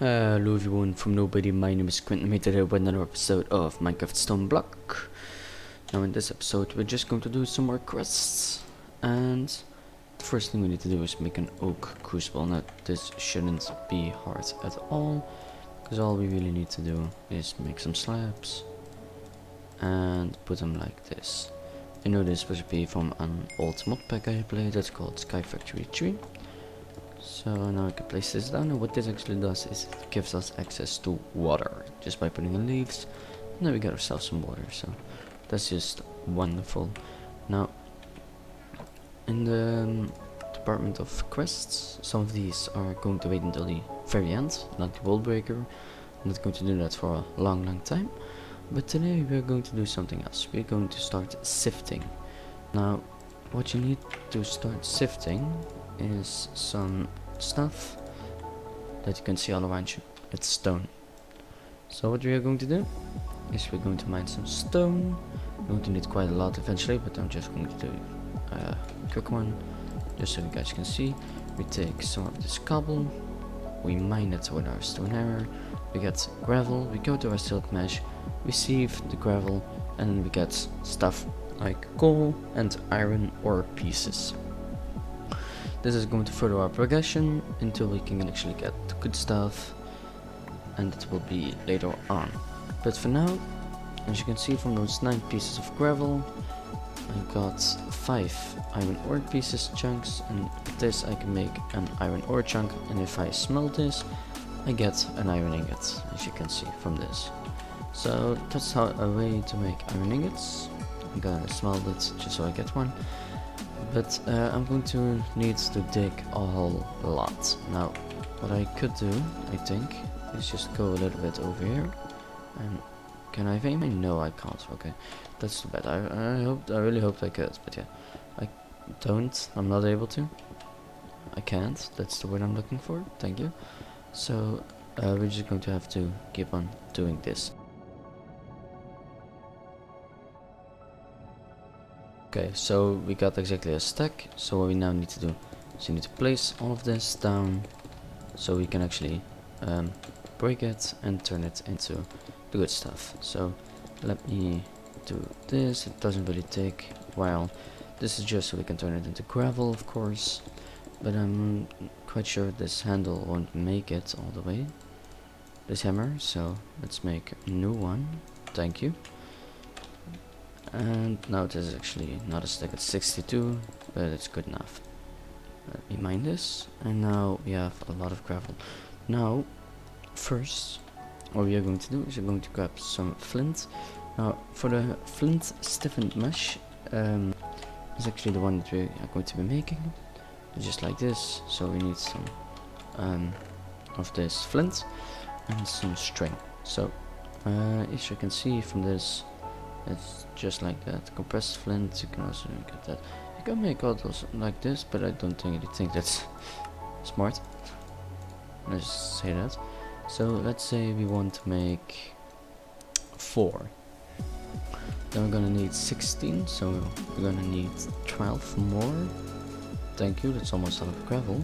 Hello everyone from Nobody, my name is Quentin. I'm here today with another episode of Minecraft Stoneblock. Now in this episode we're just going to do some more quests, and the first thing we need to do is make an oak crucible. Now this shouldn't be hard at all, because all we really need to do is make some slabs and put them like this. I know this was be from an old mod pack I played that's called Sky Factory 3. So now I can place this down, and what this actually does is it gives us access to water just by putting in leaves. Now we got ourselves some water, so that's just wonderful. Now in the department of quests, some of these are going to wait until the very end, like the wall breaker. I'm not going to do that for a long time, but today we're going to do something else. We're going to start sifting. Now what you need to start sifting is some stuff that you can see all around you. It's stone. So what we are going to do is we're going to mine some stone. We're going to need quite a lot eventually, but I'm just going to do a quick one just so you guys can see. We take some of this cobble, we mine it with our stone hammer, we get gravel, we go to our silk mesh, we sieve the gravel, and then we get stuff like coal and iron ore pieces. This is going to further our progression until we can actually get the good stuff, and it will be later on. But for now, as you can see from those 9 pieces of gravel, I got 5 iron ore pieces chunks, and with this I can make an iron ore chunk, and if I smelt this I get an iron ingot, as you can see from this. So that's how a way to make iron ingots. I'm gonna smelt it just so I get one. But I'm going to need to dig a whole lot. Now what I could do, I think, is just go a little bit over here. And can I aim? No, I can't. Okay, that's too bad. I really hoped I could, but yeah, I don't. I'm not able to. I can't. That's the word I'm looking for. Thank you. So we're just going to have to keep on doing this. Okay, so we got exactly a stack. So what we now need to do is you need to place all of this down so we can actually break it and turn it into the good stuff. So let me do this. It doesn't really take a while. This is just so we can turn it into gravel, of course, but I'm quite sure this handle won't make it all the way, this hammer, so let's make a new one. Thank you. And now this is actually not a stack, it's 62, but it's good enough. Let me mine this, and now we have a lot of gravel. Now first what we are going to do is we're going to grab some flint. Now for the flint stiffened mesh, is actually the one that we are going to be making. It's just like this, so we need some of this flint and some string. So as you can see from this, it's just like that. Compressed flint, you can also get that. You can make all those like this, but I don't really think that's smart. Let's say that. So let's say we want to make 4. Then we're gonna need 16, so we're gonna need 12 more. Thank you, that's almost all of gravel.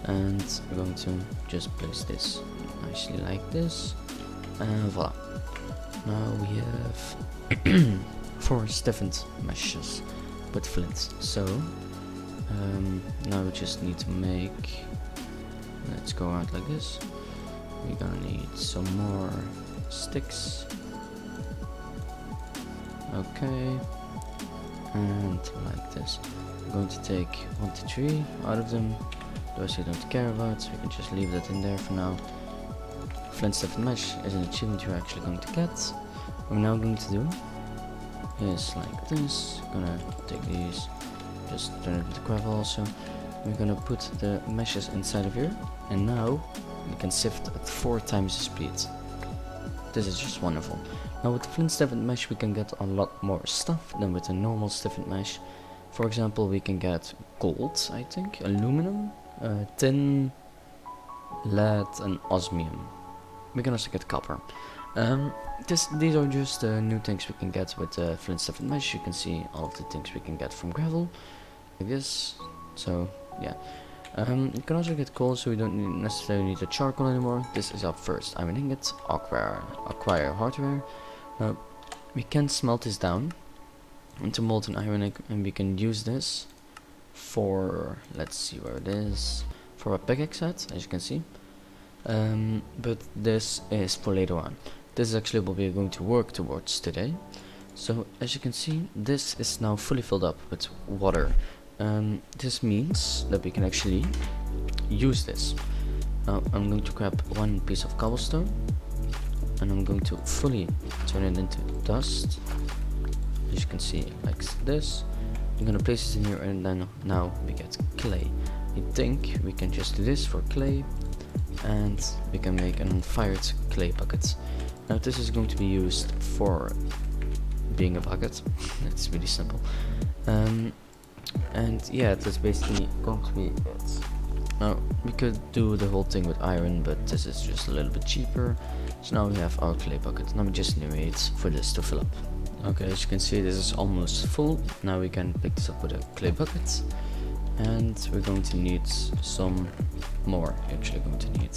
And we're going to just place this nicely like this, and voila. Now we have 4 stiffened meshes with flint. So now we just need to make, let's go out like this. We're gonna need some more sticks. Okay, and like this. I'm going to take 1 to 3 out of them. Those you don't care about, so you can just leave that in there for now. Flint stiffened mesh is an achievement you're actually going to get. What we're now going to do is like this. Gonna take these, just turn it into gravel also. We're gonna put the meshes inside of here, and now we can sift at 4 times the speed. This is just wonderful. Now with the flint stiffened mesh we can get a lot more stuff than with the normal stiffened mesh. For example, we can get gold, I think, aluminum, tin, lead and osmium. We can also get copper. These are just new things we can get with the flint stiffened mesh. You can see all of the things we can get from gravel, like this. So yeah, You can also get coal, so we don't necessarily need the charcoal anymore. This is up first. Iron ingot, acquire hardware. Now, we can smelt this down into molten iron, and we can use this for, let's see where it is, for a pickaxe set, as you can see. But this is for later on. This is actually what we're going to work towards today. So as you can see, this is now fully filled up with water. This means that we can actually use this. Now I'm going to grab one piece of cobblestone and I'm going to fully turn it into dust, as you can see, like this. I'm gonna place this in here, and then now we get clay. I think we can just do this for clay, and we can make an unfired clay bucket. Now this is going to be used for being a bucket. It's really simple. And yeah, that's basically going to be it. Now we could do the whole thing with iron, but this is just a little bit cheaper. So now we have our clay bucket. Now we just need to wait for this to fill up. Okay, as you can see, this is almost full. Now we can pick this up with a clay bucket, and we're going to need some more. We're actually going to need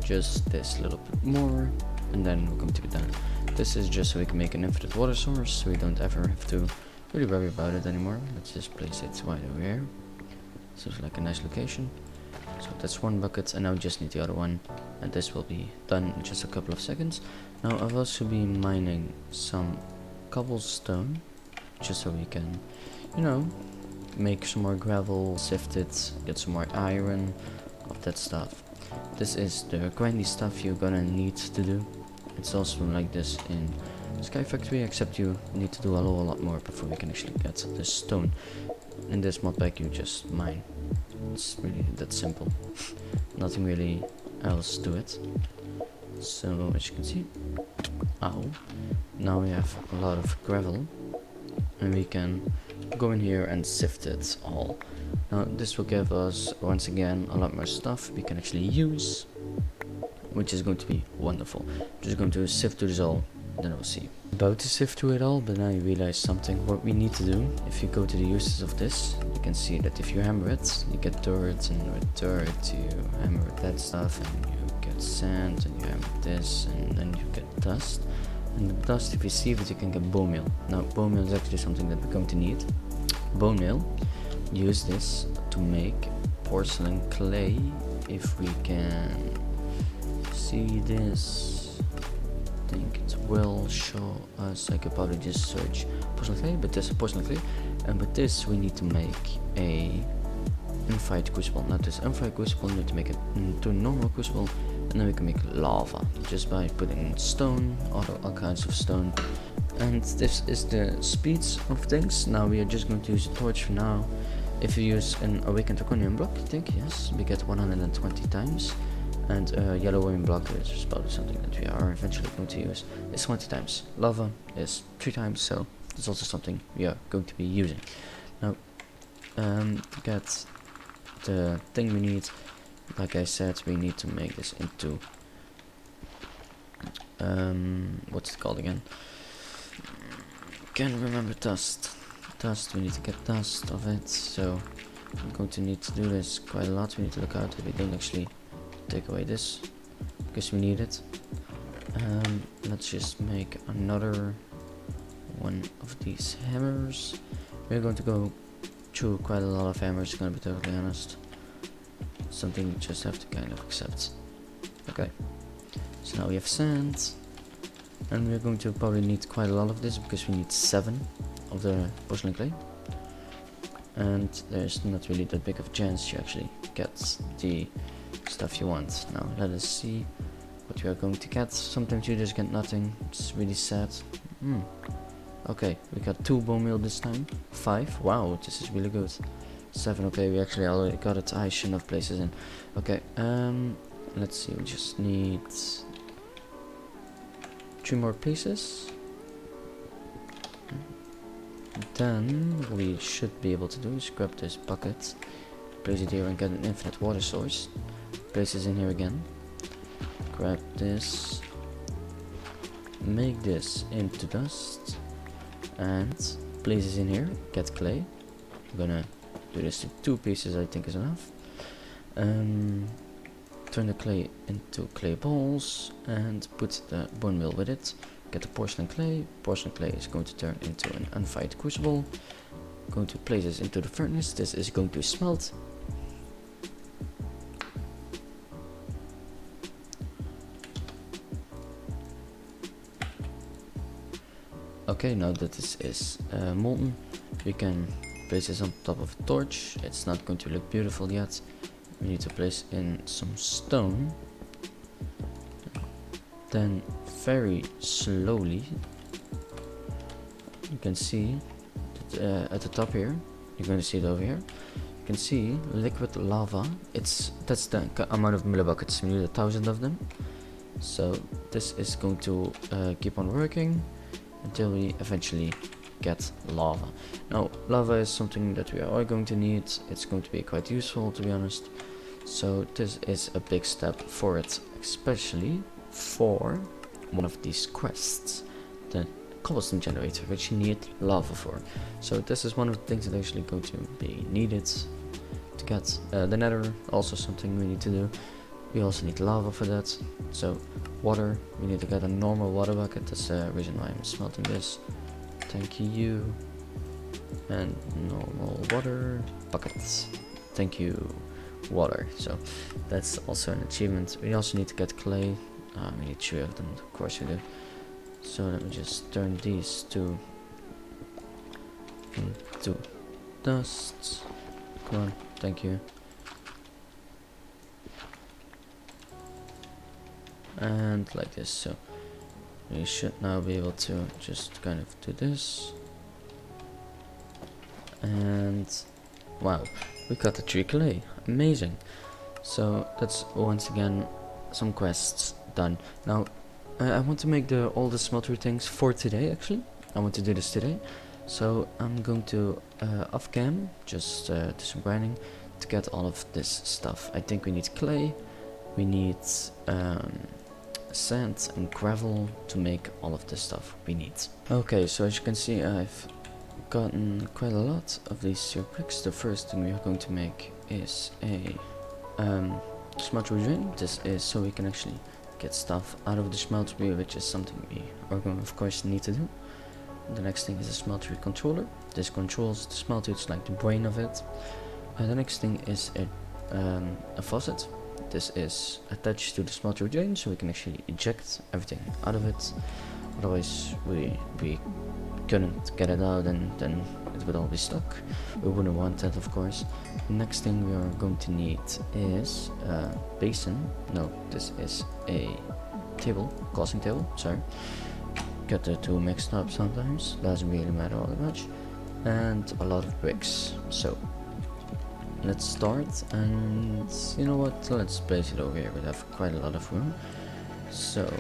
just this little bit more, and then we're going to be done. This is just so we can make an infinite water source, so we don't ever have to really worry about it anymore. Let's just place it right over here. So it's like a nice location. So that's one bucket, and now we just need the other one, and this will be done in just a couple of seconds. Now I'll also be mining some cobblestone, just so we can, you know, make some more gravel, sift it, get some more iron, of that stuff. This is the grindy stuff you're gonna need to do. It's also like this in Sky Factory, except you need to do a whole lot more before we can actually get the stone. In this mod pack you just mine. It's really that simple. Nothing really else to it. So as you can see, now we have a lot of gravel, and we can go in here and sift it all. Now this will give us once again a lot more stuff we can actually use, which is going to be wonderful. I'm just going to sift through this all, then we'll see. About to sift through it all, but now you realize something. What we need to do, if you go to the uses of this, you can see that if you hammer it, you get dirt, and with dirt you hammer that stuff, and you get sand, and you hammer this, and then you get dust. And the dust, if you sieve it, you can get bone meal. Now bone meal is actually something that we're going to need. Bone meal, use this to make porcelain clay. If we can see this, I think it will show us. I could probably just search porcelain clay, but this is porcelain clay, and with this we need to make a unfired crucible. Now this unfired crucible, we need to make it into a normal crucible, and then we can make lava just by putting stone, all kinds of stone. And this is the speeds of things. Now we are just going to use a torch for now. If you use an awakened draconian block, I think, yes, we get 120 times. And yellow wine block is probably something that we are eventually going to use. It's 20 times. Lava is 3 times, so it's also something we are going to be using. Now, to get the thing we need, like I said, we need to make this into what's it called again? Can't remember. Dust. We need to get dust of it, so I'm going to need to do this quite a lot. We need to look out that we don't actually take away this, because we need it. Let's just make another one of these hammers. We're going to go through quite a lot of hammers, gonna be totally honest. Something we just have to kind of accept. Okay, so now we have sand, and we're going to probably need quite a lot of this, because we need 7 of the porcelain clay, and there's not really that big of a chance you actually get the stuff you want. Now let us see what we are going to get. Sometimes you just get nothing. It's really sad. Okay, we got 2 bone meal this time. 5. Wow, this is really good. 7. Okay, we actually already got it. I shouldn't have placed it in. Okay, let's see. We just need 3 more pieces. Then we should be able to do is grab this bucket, place it here, and get an infinite water source. Place this in here again. Grab this, make this into dust, and place this in here. Get clay. I'm gonna do this to 2 pieces, I think is enough. Turn the clay into clay balls and put the bone meal with it. Get the porcelain clay. Porcelain clay is going to turn into an unfired crucible. Going to place this into the furnace. This is going to smelt. Okay, now that this is molten, we can place this on top of a torch. It's not going to look beautiful yet. We need to place in some stone. Then very slowly, you can see that, at the top here, you're going to see it over here. You can see liquid lava. That's the amount of miller buckets. We need 1,000 of them. So this is going to keep on working until we eventually get lava. Now lava is something that we are going to need. It's going to be quite useful, to be honest. So this is a big step for it, especially for one of these quests, the cobblestone generator, which you need lava for. So this is one of the things that actually going to be needed to get the nether. Also something we need to do. We also need lava for that. So water, we need to get a normal water bucket. That's the reason why I'm smelting this. Thank you. And normal water buckets. Thank you. Water. So that's also an achievement. We also need to get clay. We need 3 of them, of course we do. So let me just turn these two into dust. Come on, thank you. And like this. So we should now be able to just kind of do this. And wow, we got the 3 clay. Amazing. So that's once again some quests done. Now I want to make all the smeltery things for today. Actually, I want to do this today. So I'm going to off cam just do some grinding to get all of this stuff. I think we need clay. We need sand and gravel to make all of this stuff we need. Okay, so as you can see, I've gotten quite a lot of these bricks. The first thing we are going to make is a smeltery drain. This is so we can actually get stuff out of the smeltery, which is something we are going to of course need to do. The next thing is a smeltery controller. This controls the smeltery, it's like the brain of it. The next thing is a faucet. This is attached to the smeltery drain, so we can actually eject everything out of it. Otherwise we couldn't get it out, and then it would all be stuck. We wouldn't want that, of course. The next thing we are going to need is a basin. No, this is a table, casting table, sorry. Get the two mixed up sometimes, doesn't really matter all that much. And a lot of bricks. So let's start, and you know what, let's place it over here. We have quite a lot of room. So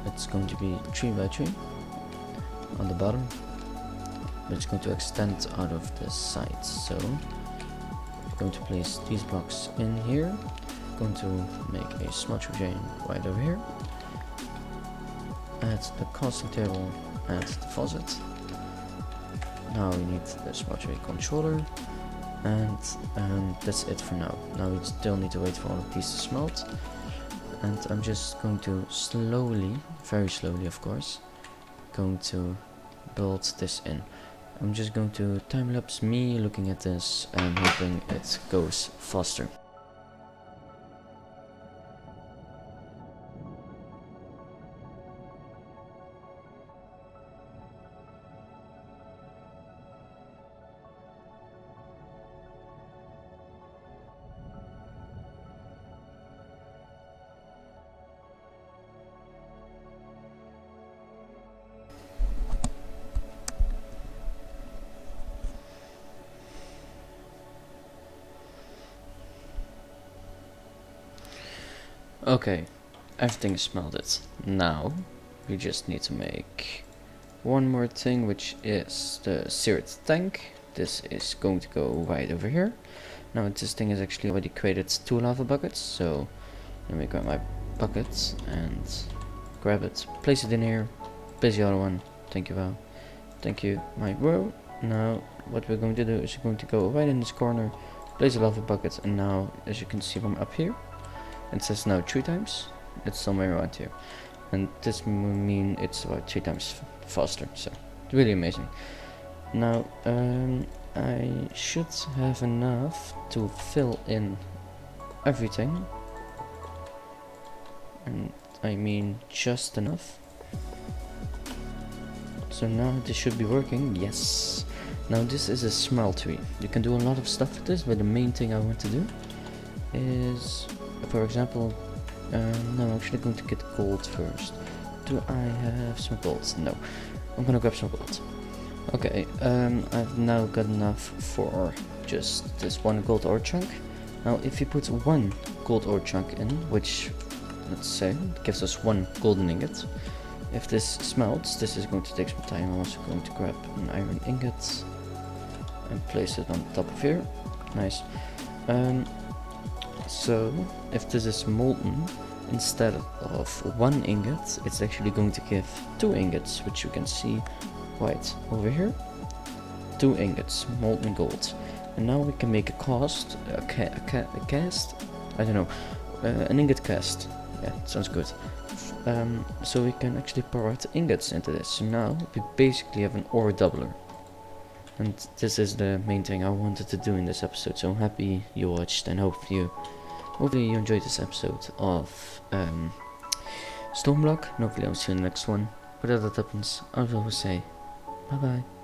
it's going to be 3 by 3 on the bottom, but it's going to extend out of the sides. So I'm going to place these blocks in here. I'm going to make a smeltery drain right over here. Add the casting table and the faucet. Now we need the smeltery controller, and that's it for now. Now we still need to wait for all of these to smelt, and I'm just going to slowly, very slowly of course, going to build this in. I'm just going to time-lapse me looking at this and hoping it goes faster. Okay, everything is smelted. Now we just need to make one more thing, which is the seared tank. This is going to go right over here. Now this thing is actually already created 2 lava buckets, so let me grab my bucket and grab it, place it in here, place the other one. Thank you, Val. Thank you, my bro. Now what we're going to do is we're going to go right in this corner, place a lava bucket, and now, as you can see from up here, it says now 3 times. It's somewhere around here, and this will mean it's about 3 times faster. So it's really amazing. Now I should have enough to fill in everything, and I mean just enough. So now this should be working. Yes. Now this is a smeltery. You can do a lot of stuff with this, but the main thing I want to do is, for example, no, I'm actually going to get gold first. Do I have some gold? No. I'm gonna grab some gold. Okay, I've now got enough for just this 1 gold ore chunk. Now if you put 1 gold ore chunk in, which, let's say, gives us 1 golden ingot, if this smelts, this is going to take some time. I'm also going to grab an iron ingot and place it on top of here. Nice. So if this is molten, instead of 1 ingot, it's actually going to give 2 ingots, which you can see right over here. 2 ingots, molten gold. And now we can make a cast, a cast, I don't know, an ingot cast. Yeah, sounds good. So we can actually pour out ingots into this. So now we basically have an ore doubler. And this is the main thing I wanted to do in this episode. So I'm happy you watched, and hopefully you enjoyed this episode of Stoneblock. And hopefully I'll see you in the next one. Whatever that happens, I will always say bye bye.